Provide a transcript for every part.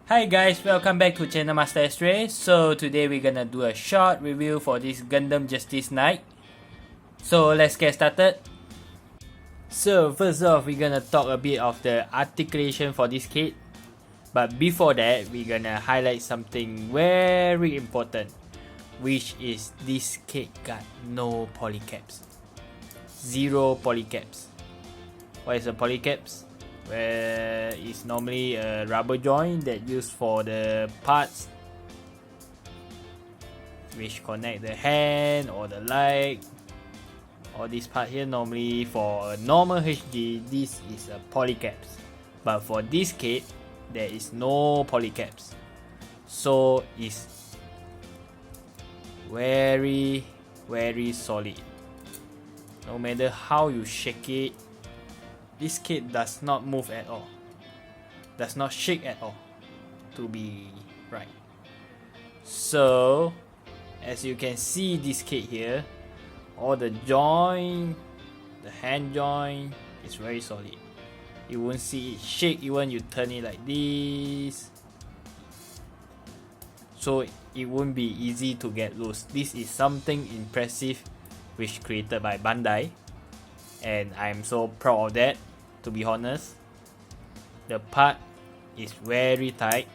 Hi guys, welcome back to Channel Master X-Ray. So today we're gonna do a short review for this Gundam Justice Knight. So let's get started. So first off, we're gonna talk a bit of the articulation for this kit. But before that, we're gonna highlight something very important, which is this kit got no polycaps. Zero polycaps. What is a polycaps? Where it's normally a rubber joint that used for the parts which connect the hand or the leg, or this part here. Normally for a normal HD, this is a polycaps, but for this kit there is no polycaps, so it's very solid. No matter how you shake it, this kit does not move at all, does not shake at all, to be right. So as you can see, this kit here, all the joint, the hand joint is very solid. You won't see it shake even you turn it like this, so it won't be easy to get loose. This is something impressive which created by Bandai, and I'm so proud of that, to be honest. The part is very tight,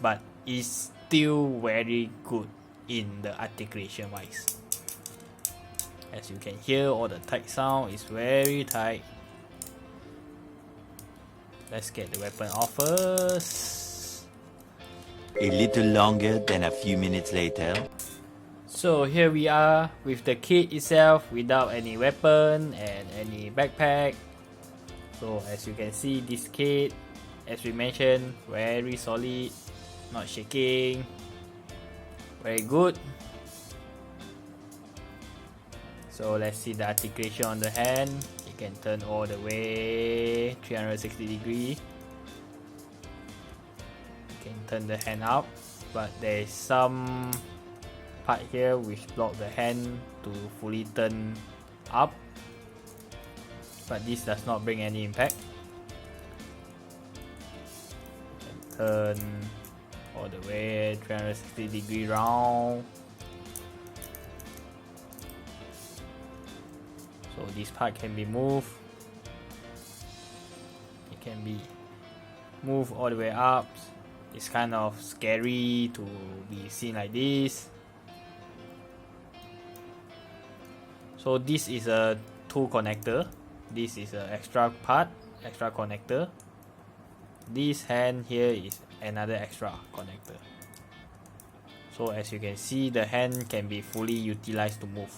but is still very good in the articulation wise. As you can hear, all the tight sound is very tight. Let's get the weapon off first. A little longer than a few minutes later. So here we are with the kit itself without any weapon and any backpack. So as you can see, this kit, as we mentioned, very solid, not shaking, very good. So let's see the articulation on the hand. You can turn all the way 360 degree. You can turn the hand up, but there is some part here which block the hand to fully turn up, but this does not bring any impact. And turn all the way 360 degree round. So this part can be moved. It can be moved all the way up. It's kind of scary to be seen like this. So this is a tool connector. This is an extra part, extra connector. This hand here is another extra connector. So as you can see, the hand can be fully utilized to move.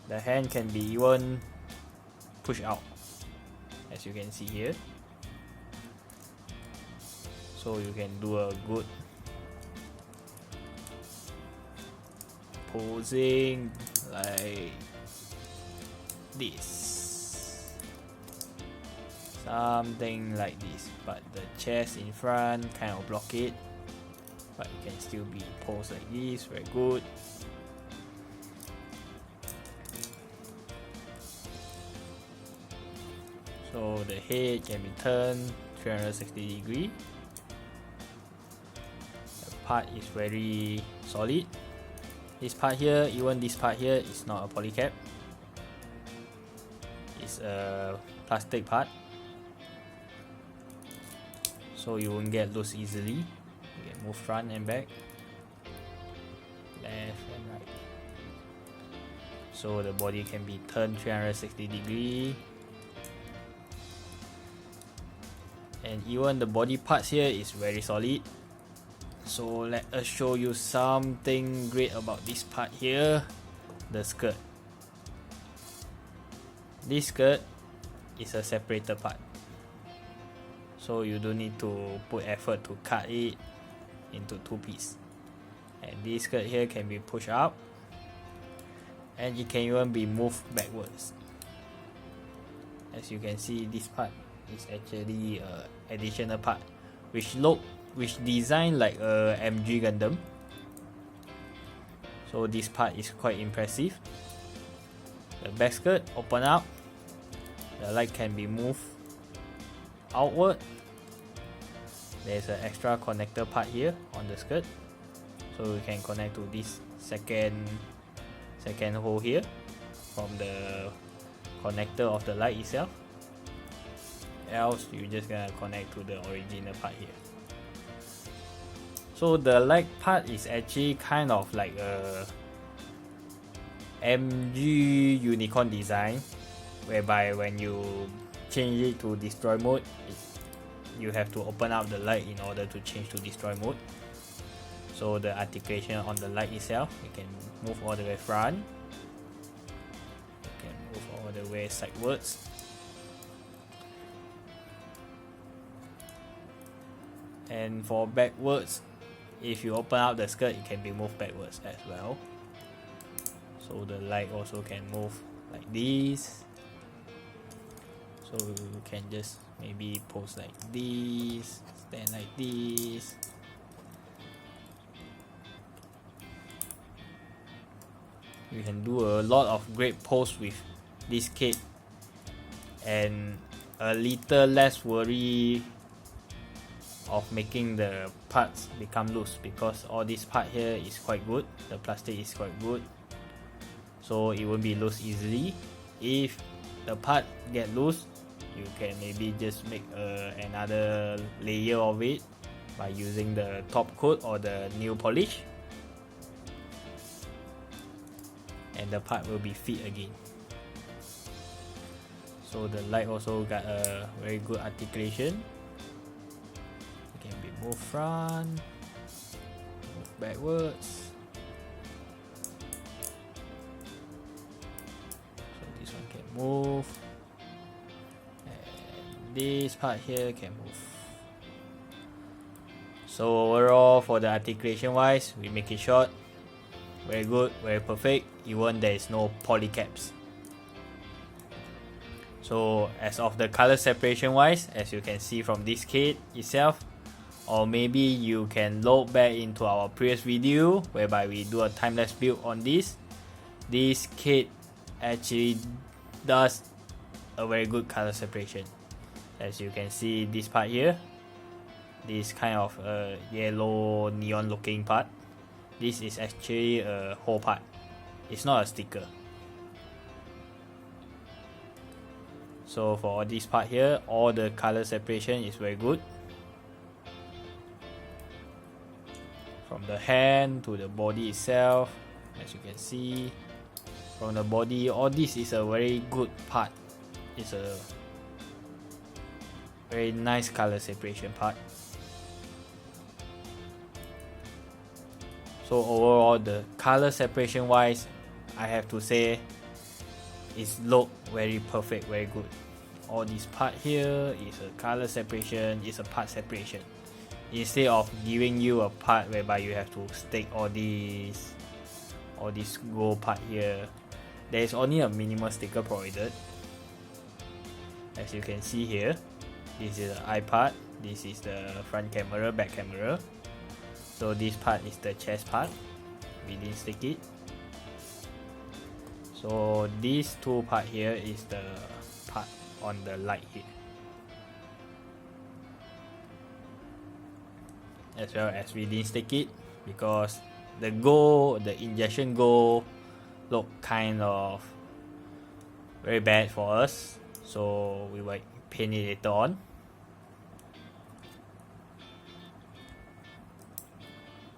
The hand can be even pushed out, as you can see here. So you can do a good posing like this, something like this, but the chest in front kind of block it, but it can still be posed like this. Very good. So the head can be turned 360 degree. The part is very solid. This part here, even this part here, is not a polycap. It's a plastic part, so you won't get loose easily. You can move front and back, left and right. So the body can be turned 360 degree. And even the body parts here is very solid. So let us show you something great about this part here, the skirt. This skirt is a separated part, so you don't need to put effort to cut it into two pieces. And this skirt here can be pushed up, and it can even be moved backwards. As you can see, this part is actually an additional part which designed like a MG Gundam. So this part is quite impressive. The back skirt open up, the light can be moved outward, there's an extra connector part here on the skirt, so we can connect to this second hole here from the connector of the light itself. Else you just gonna connect to the original part here. So the light part is actually kind of like a MG unicorn design, whereby when you change it to destroy mode, you have to open up the light in order to change to destroy mode. So the articulation on the light itself, you can move all the way front, you can move all the way sidewards. And for backwards, if you open up the skirt, it can be moved backwards as well. So the light also can move like this. So you can just maybe pose like this, stand like this. You can do a lot of great pose with this kit, and a little less worry of making the parts become loose, because all this part here is quite good, the plastic is quite good, so it won't be loose easily. If the part get loose, you can maybe just make another layer of it by using the top coat or the nail polish, and the part will be fit again. So the light also got a very good articulation. Can be moved front, move backwards. So this one can move, and this part here can move. So overall, for the articulation wise, we make it short, very good, very perfect, even there is no polycaps. So as of the color separation wise, as you can see from this kit itself, or maybe you can load back into our previous video whereby we do a time-lapse build on this. This kit actually does a very good color separation. As you can see, this part here, this kind of yellow neon looking part, this is actually a whole part, it's not a sticker. So for this part here, all the color separation is very good. From the hand to the body itself, as you can see, from the body, all this is a very good part. It's a very nice color separation part. So overall, the color separation wise, I have to say, it's look very perfect, very good. All this part here is a color separation, is a part separation. Instead of giving you a part whereby you have to stick all this gold part here, there is only a minimal sticker provided. As you can see here, this is the eye part, this is the front camera, back camera. So this part is the chest part, we didn't stick it. So these two part here is the part on the light here, as well as we didn't stick it because the gold, the injection gold, look kind of very bad for us, so we might paint it later on.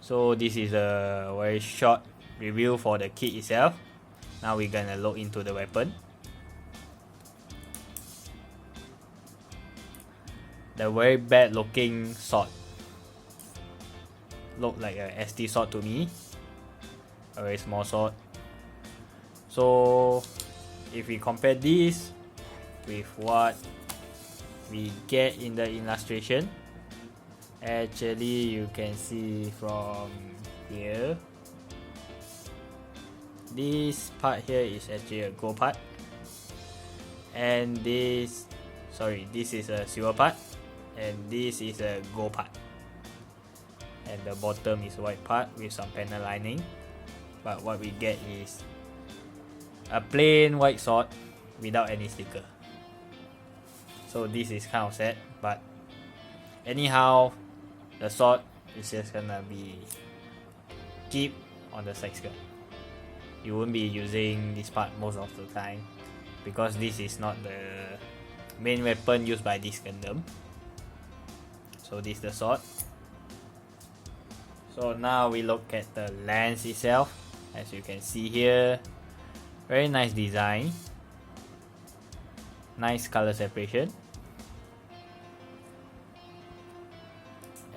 So this is a very short review for the kit itself. Now we're gonna look into the weapon. The very bad looking sword look like a SD sword to me, a very small sword. So if we compare this with what we get in the illustration, actually you can see from here, this part here is actually a gold part, and this is a silver part, and this is a gold part, and the bottom is white part with some panel lining. But what we get is a plain white sword without any sticker. So this is kind of sad, but anyhow, the sword is just gonna be keep on the side skirt. You won't be using this part most of the time because this is not the main weapon used by this Gundam. So this is the sword. So now we look at the lens itself. As you can see here, very nice design, nice color separation,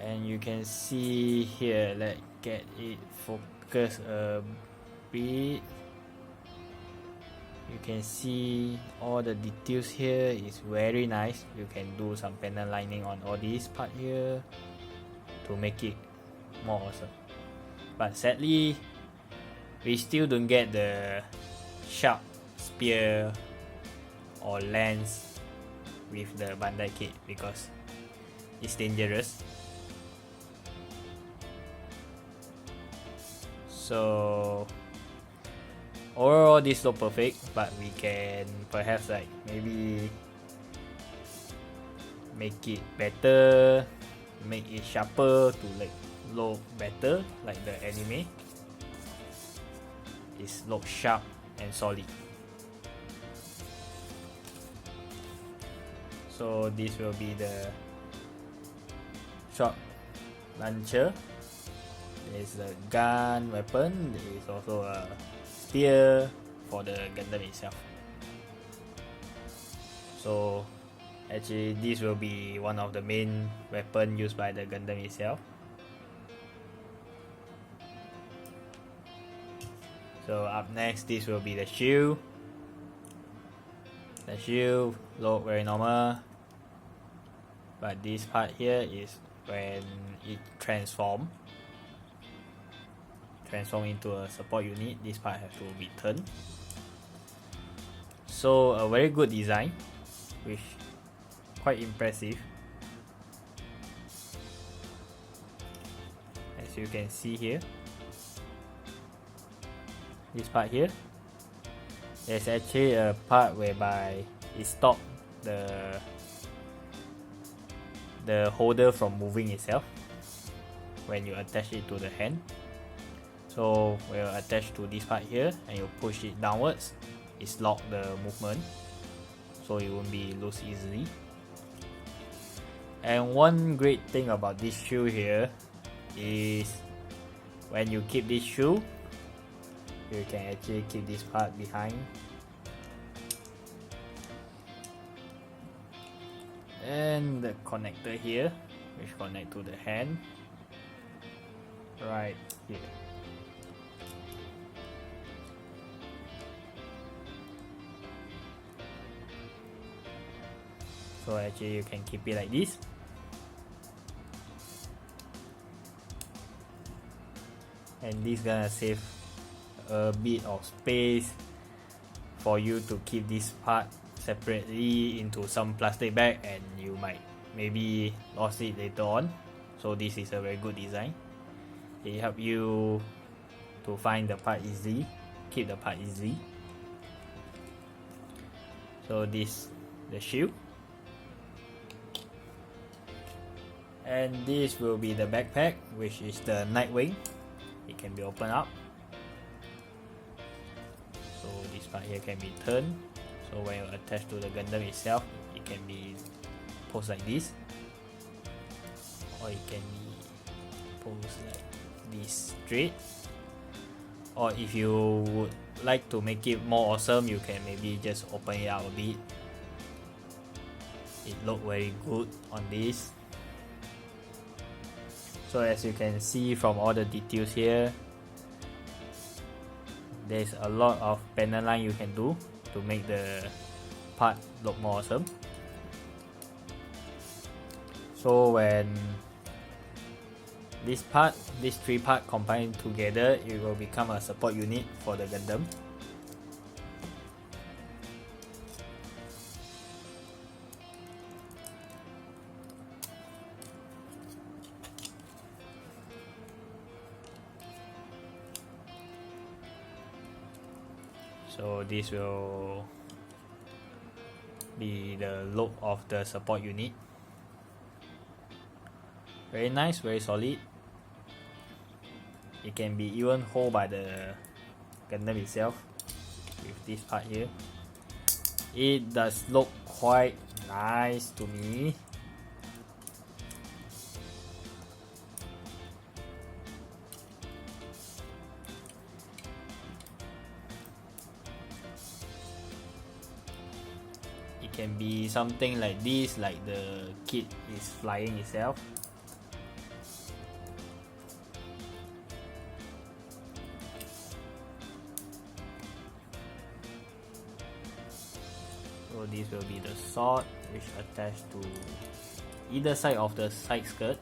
and you can see here, let's get it focused a bit. You can see all the details here is very nice. You can do some panel lining on all this part here to make it more awesome. But sadly, we still don't get the sharp spear or lance with the Bandai kit because it's dangerous. So overall this look perfect, but we can perhaps like maybe make it better, make it sharper to like look better like the anime. It looks sharp and solid. So this will be the short launcher. There's a gun weapon. There is also a spear for the Gundam itself. So actually this will be one of the main weapons used by the Gundam itself. So up next, this will be the shield. The shield look very normal, but this part here is when it transform into a support unit. This part has to be turned. So a very good design, which quite impressive. As you can see here, this part here, there's actually a part whereby it stops the holder from moving itself when you attach it to the hand. So we'll attach to this part here and you push it downwards, it's lock the movement so it won't be loose easily. And one great thing about this shoe here is when you keep this shoe, you can actually keep this part behind, and the connector here which connect to the hand right here. So actually you can keep it like this. And this gonna save a bit of space for you to keep this part separately into some plastic bag, and you might maybe lost it later on. So this is a very good design. It helps you to find the part easily, keep the part easily. So this the shield, and this will be the backpack, which is the Nightwing. It can be opened up. So this part here can be turned. So when you attach to the Gundam itself, it can be posed like this, or it can be posed like this straight. Or if you would like to make it more awesome, you can maybe just open it out a bit. It looks very good on this. So as you can see from all the details here, there's a lot of panel line you can do to make the part look more awesome. So when this three part combined together, it will become a support unit for the Gundam. So this will be the look of the support unit. Very nice, very solid. It can be even hold by the Gundam itself with this part here. It does look quite nice to me. It can be something like this, like the kit is flying itself. So this will be the sword which attached to either side of the side skirt,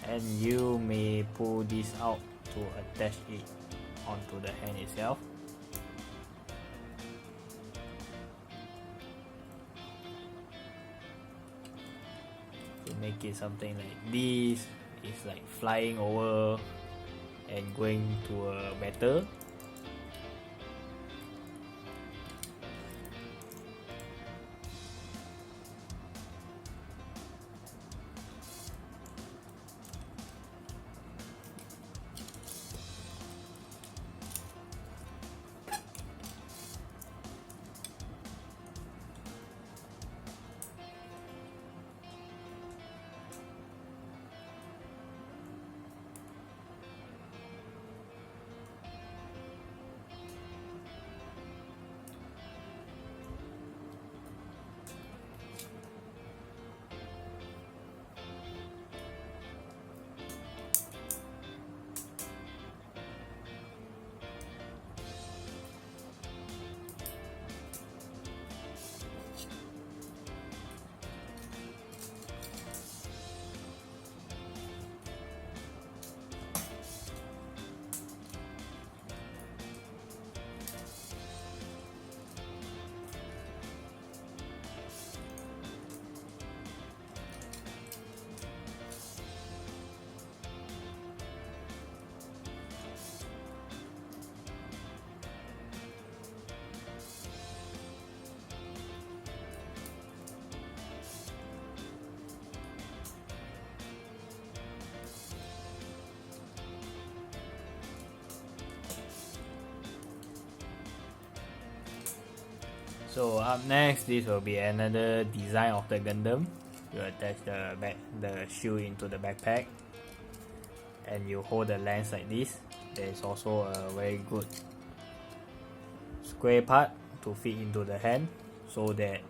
and you may pull this out to attach it onto the hand itself. To make it something like this, it's like flying over and going to a battle. So up next, this will be another design of the Gundam. You attach the shoe into the backpack, and you hold the lens like this. There is also a very good square part to fit into the hand, so that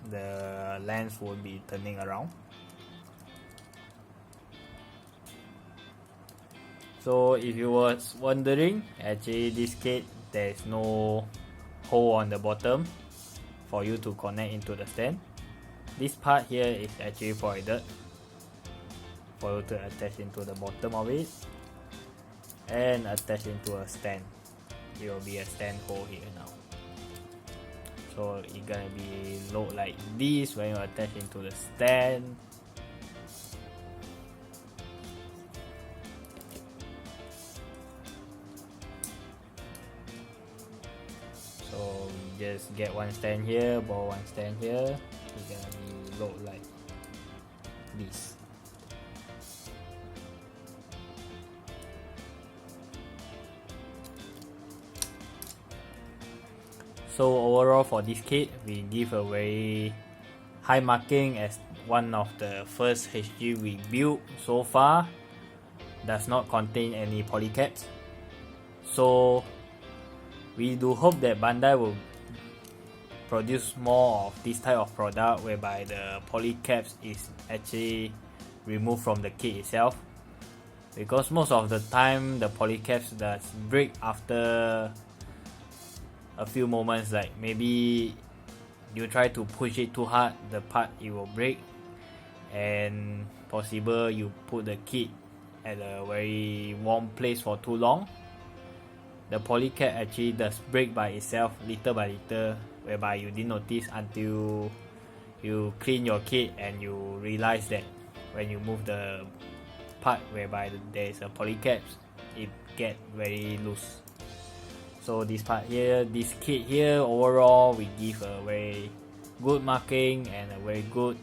the lens won't be turning around. So if you was wondering, actually this kit there is no hole on the bottom for you to connect into the stand. This part here is actually provided for you to attach into the bottom of it and attach into a stand. It will be a stand hole here now. So it's gonna be look like this when you attach into the stand. So we just get one stand here, borrow one stand here. It's gonna be look like this. So overall for this kit, we give a very high marking as one of the first HG we built so far. Does not contain any polycaps. So we do hope that Bandai will produce more of this type of product whereby the polycaps is actually removed from the kit itself, because most of the time the polycaps does break after a few moments. Like maybe you try to push it too hard, the part it will break, and possible you put the kit at a very warm place for too long, the polycap actually does break by itself little by little, whereby you didn't notice until you clean your kit and you realize that when you move the part whereby there is a polycap, it get very loose. So this part here, this kit here, overall we give a very good marking and a very good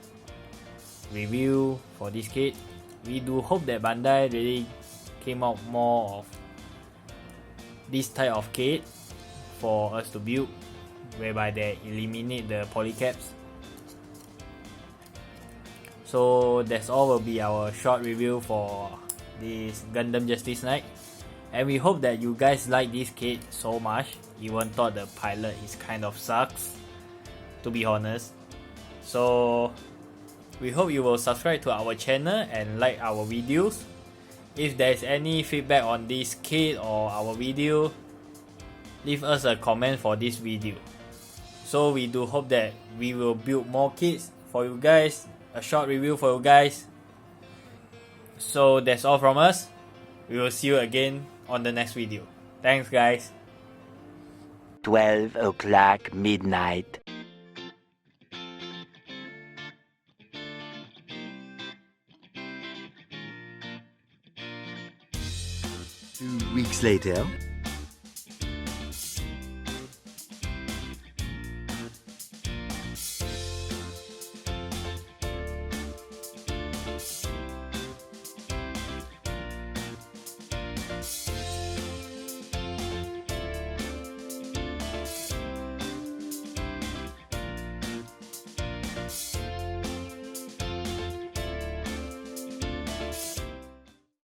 review for this kit. We do hope that Bandai really came out more of this type of kit for us to build, whereby they eliminate the polycaps. So that's all will be our short review for this Gundam Justice Knight, and we hope that you guys like this kit so much, even though the pilot is kind of sucks, to be honest. So we hope you will subscribe to our channel and like our videos. If there is any feedback on this kit or our video, leave us a comment for this video. So we do hope that we will build more kits for you guys, a short review for you guys. So that's all from us. We will see you again on the next video. Thanks guys. 12 o'clock midnight. 2 weeks later.